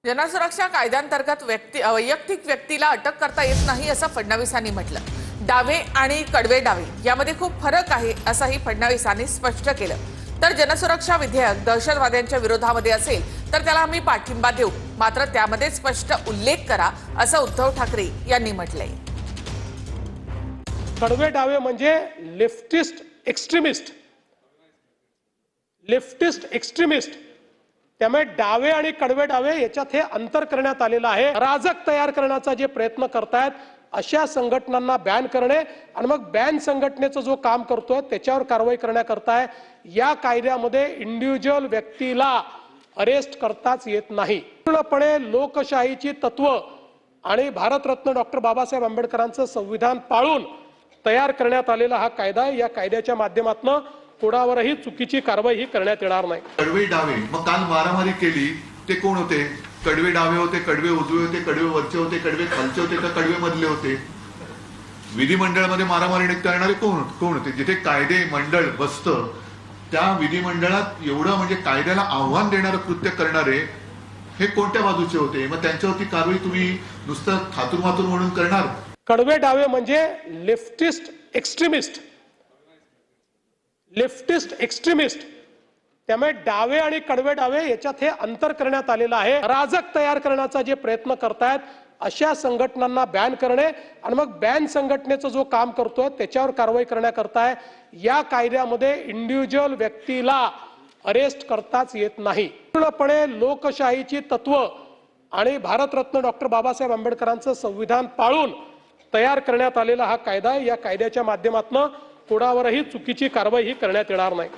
जनसुरक्षा कायद्यांतर्गत वैयक्तिक व्यक्तीला अटक करता येत नाही असं फडणवीसांनी म्हटलं। डावे आणि कडवे डावे यामध्ये खूप फरक आहे असंही फडणवीसांनी स्पष्ट केलं। तर जनसुरक्षा विधेयक दहशतवाद्यांच्या विरोधामध्ये असेल तर त्याला आम्ही पाठिंबा देऊ, मात्र त्यामध्ये स्पष्ट उल्लेख करा असं उद्धव ठाकरे यांनी म्हटलंय। कडवे डावे म्हणजे लेफ्टिस्ट एक्स्ट्रीमिस्ट त्यामुळे डावे आणि कडवे डावे याच्यात हे अंतर करण्यात आलेलं आहे। अराजक तयार करण्याचा जे प्रयत्न करतायत अशा संघटनांना बॅन करणे आणि मग बॅन संघटनेचं जो काम करतोय त्याच्यावर कारवाई करण्याकरता या कायद्यामध्ये इंडिव्हिज्युअल व्यक्तीला अरेस्ट करताच येत नाही। पूर्णपणे लोकशाहीची तत्व आणि भारतरत्न डॉक्टर बाबासाहेब आंबेडकरांचं संविधान पाळून तयार करण्यात आलेला हा कायदा आहे। या कायद्याच्या माध्यमातून कोणावरही चुकीची कारवाई ही करण्यात येणार नाही। कडवे डावे मग काल मारामारी केली ते कोण होते? कडवे डावे होते, कडवे उजवे होते, कडवे वरचे होते, कडवे खालचे होते का कडवे मधले होते? विधिमंडळामध्ये मारामारी करणारे कोण होते? जिथे कायदे मंडळ बसतं त्या विधिमंडळात एवढं म्हणजे कायद्याला आव्हान देणारं कृत्य करणारे हे कोणत्या बाजूचे होते? मग त्यांच्यावरती कारवाई तुम्ही नुसतं थातुरमातुर म्हणून करणार? कडवे डावे म्हणजे लेफ्टिस्ट एक्स्ट्रीमिस्ट त्यामुळे डावे आणि कडवे डावे याच्यात हे अंतर करण्यात आलेलं आहे। अराजक तयार करण्याचा जे प्रयत्न करतायत अशा संघटनांना बॅन करणे आणि मग बॅन संघटनेचं जो काम करतोय त्याच्यावर कारवाई करण्याकरता या कायद्यामध्ये इंडिव्हिज्युअल व्यक्तीला अरेस्ट करताच येत नाही। पूर्णपणे लोकशाहीची तत्व आणि भारतरत्न डॉक्टर बाबासाहेब आंबेडकरांचं संविधान पाळून तयार करण्यात आलेला हा कायदा आहे। या कायद्याच्या माध्यमातून कोणावरही चुकीची कारवाई ही करण्यात येणार नाही।